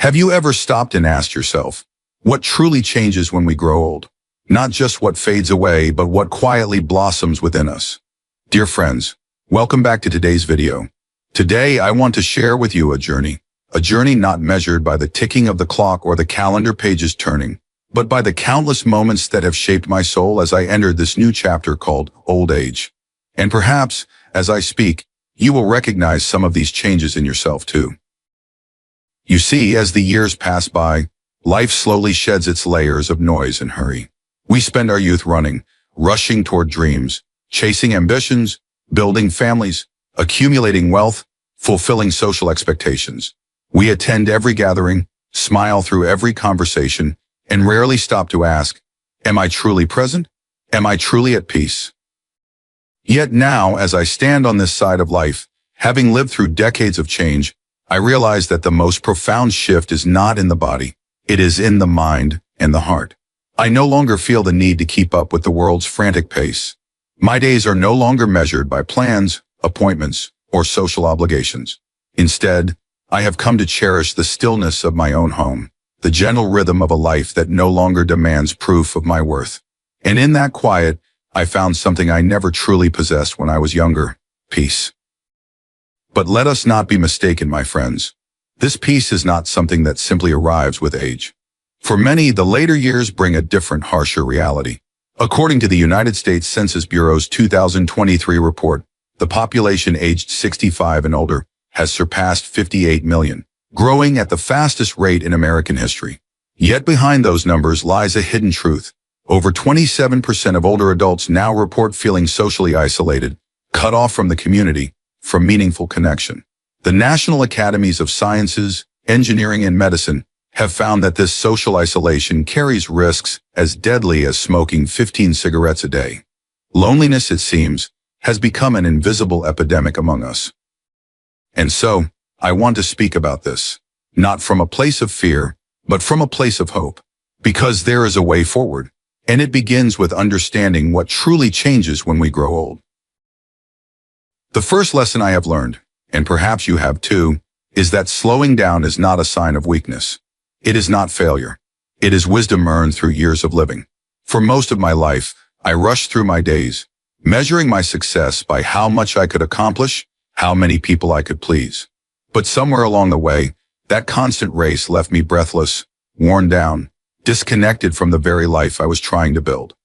Have you ever stopped and asked yourself, what truly changes when we grow old? Not just what fades away, but what quietly blossoms within us. Dear friends, welcome back to today's video. Today, I want to share with you a journey not measured by the ticking of the clock or the calendar pages turning, but by the countless moments that have shaped my soul as I entered this new chapter called old age. And perhaps, as I speak, you will recognize some of these changes in yourself too. You see, as the years pass by, life slowly sheds its layers of noise and hurry. We spend our youth running, rushing toward dreams, chasing ambitions, building families, accumulating wealth, fulfilling social expectations. We attend every gathering, smile through every conversation, and rarely stop to ask, am I truly present? Am I truly at peace? Yet now, as I stand on this side of life, having lived through decades of change, I realize that the most profound shift is not in the body, it is in the mind and the heart. I no longer feel the need to keep up with the world's frantic pace. My days are no longer measured by plans, appointments, or social obligations. Instead, I have come to cherish the stillness of my own home, the gentle rhythm of a life that no longer demands proof of my worth. And in that quiet, I found something I never truly possessed when I was younger: peace. But let us not be mistaken, my friends. This peace is not something that simply arrives with age. For many, the later years bring a different, harsher reality. According to the United States Census Bureau's 2023 report, the population aged 65 and older has surpassed 58 million, growing at the fastest rate in American history. Yet behind those numbers lies a hidden truth. Over 27% of older adults now report feeling socially isolated, cut off from the community, from meaningful connection. The National Academies of Sciences, Engineering, and Medicine have found that this social isolation carries risks as deadly as smoking 15 cigarettes a day. Loneliness, it seems, has become an invisible epidemic among us. And so, I want to speak about this, not from a place of fear, but from a place of hope. Because there is a way forward, and it begins with understanding what truly changes when we grow old. The first lesson I have learned, and perhaps you have too, is that slowing down is not a sign of weakness. It is not failure. It is wisdom earned through years of living. For most of my life, I rushed through my days, measuring my success by how much I could accomplish, how many people I could please. But somewhere along the way, that constant race left me breathless, worn down, disconnected from the very life I was trying to build.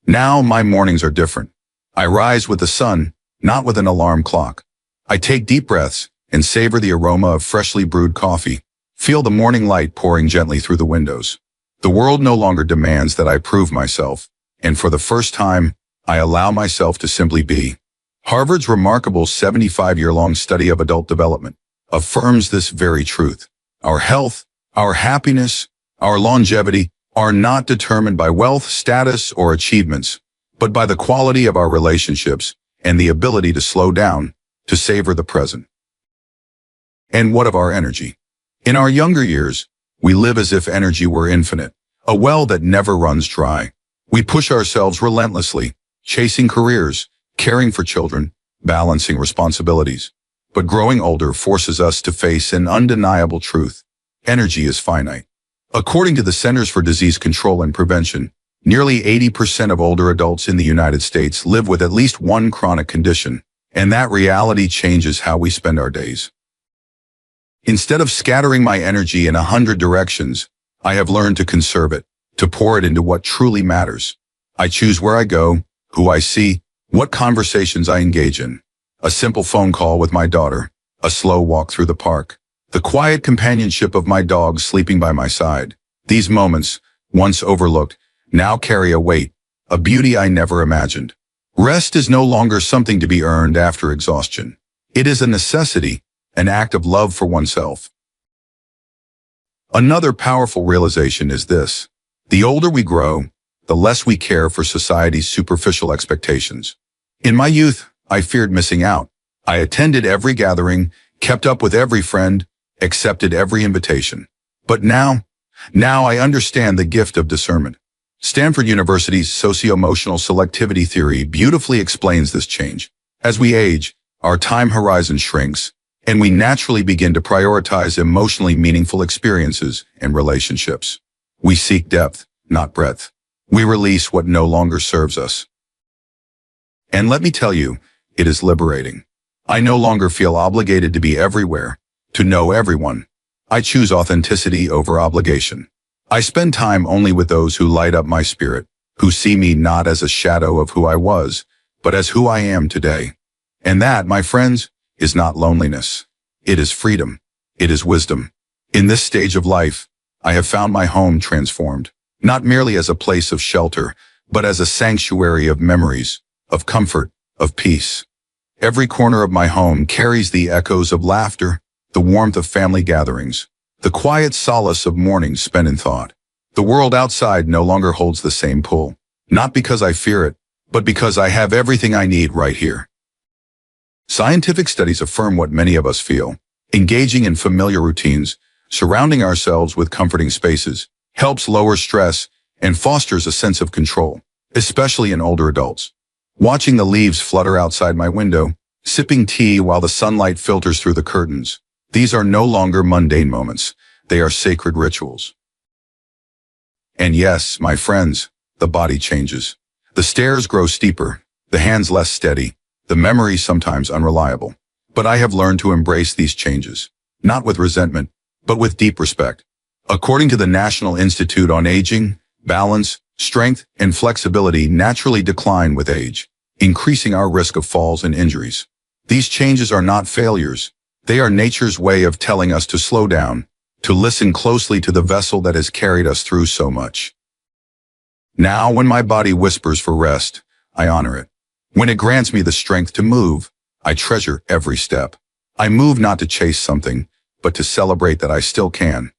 Now my mornings are different. I rise with the sun, not with an alarm clock. I take deep breaths and savor the aroma of freshly brewed coffee, feel the morning light pouring gently through the windows. The world no longer demands that I prove myself, and for the first time, I allow myself to simply be. Harvard's remarkable 75-year-long study of adult development affirms this very truth. Our health, our happiness, our longevity are not determined by wealth, status, or achievements, but by the quality of our relationships and the ability to slow down, to savor the present. And what of our energy? In our younger years, we live as if energy were infinite, a well that never runs dry. We push ourselves relentlessly, chasing careers, caring for children, balancing responsibilities. But growing older forces us to face an undeniable truth. Energy is finite. According to the Centers for Disease Control and Prevention, nearly 80% of older adults in the United States live with at least one chronic condition, and that reality changes how we spend our days. Instead of scattering my energy in 100 directions, I have learned to conserve it, to pour it into what truly matters. I choose where I go, who I see, what conversations I engage in. A simple phone call with my daughter, a slow walk through the park, the quiet companionship of my dog sleeping by my side. These moments, once overlooked, now carry a weight, a beauty I never imagined. Rest is no longer something to be earned after exhaustion. It is a necessity, an act of love for oneself. Another powerful realization is this: the older we grow, the less we care for society's superficial expectations. In my youth, I feared missing out. I attended every gathering, kept up with every friend, accepted every invitation. But now I understand the gift of discernment. Stanford University's socio-emotional selectivity theory beautifully explains this change. As we age, our time horizon shrinks, and we naturally begin to prioritize emotionally meaningful experiences and relationships. We seek depth, not breadth. We release what no longer serves us. And let me tell you, it is liberating. I no longer feel obligated to be everywhere, to know everyone. I choose authenticity over obligation. I spend time only with those who light up my spirit, who see me not as a shadow of who I was, but as who I am today. And that, my friends, is not loneliness. It is freedom. It is wisdom. In this stage of life, I have found my home transformed, not merely as a place of shelter, but as a sanctuary of memories, of comfort, of peace. Every corner of my home carries the echoes of laughter, the warmth of family gatherings, the quiet solace of mornings spent in thought. The world outside no longer holds the same pull, not because I fear it, but because I have everything I need right here. Scientific studies affirm what many of us feel. Engaging in familiar routines, surrounding ourselves with comforting spaces, helps lower stress and fosters a sense of control, especially in older adults. Watching the leaves flutter outside my window, sipping tea while the sunlight filters through the curtains. These are no longer mundane moments. They are sacred rituals. And yes, my friends, the body changes. The stairs grow steeper, the hands less steady, the memory sometimes unreliable. But I have learned to embrace these changes, not with resentment, but with deep respect. According to the National Institute on Aging, balance, strength, and flexibility naturally decline with age, increasing our risk of falls and injuries. These changes are not failures. They are nature's way of telling us to slow down, to listen closely to the vessel that has carried us through so much. Now, when my body whispers for rest, I honor it. When it grants me the strength to move, I treasure every step. I move not to chase something, but to celebrate that I still can.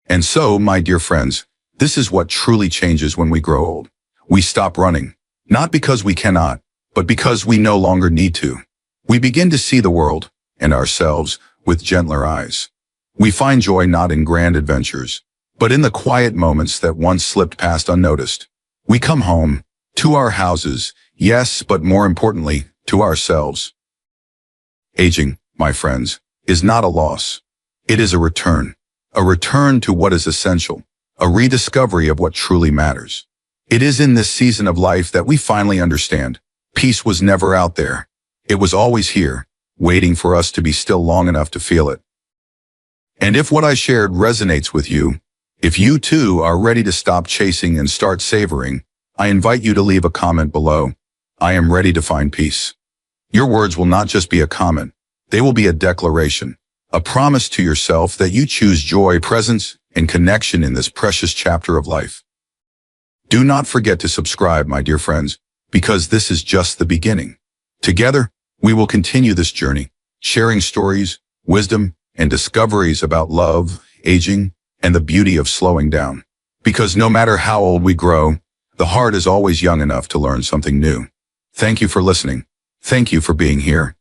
And so, my dear friends, this is what truly changes when we grow old. We stop running, not because we cannot, but because we no longer need to. We begin to see the world, and ourselves, with gentler eyes. We find joy not in grand adventures, but in the quiet moments that once slipped past unnoticed. We come home, to our houses, yes, but more importantly, to ourselves. Aging, my friends, is not a loss. It is a return to what is essential, a rediscovery of what truly matters. It is in this season of life that we finally understand. Peace was never out there. It was always here, waiting for us to be still long enough to feel it. And if what I shared resonates with you, if you too are ready to stop chasing and start savoring, I invite you to leave a comment below. I am ready to find peace. Your words will not just be a comment. They will be a declaration, a promise to yourself that you choose joy, presence, and connection in this precious chapter of life. Do not forget to subscribe, my dear friends, because this is just the beginning. Together, we will continue this journey, sharing stories, wisdom, and discoveries about love, aging, and the beauty of slowing down. Because no matter how old we grow, the heart is always young enough to learn something new. Thank you for listening. Thank you for being here.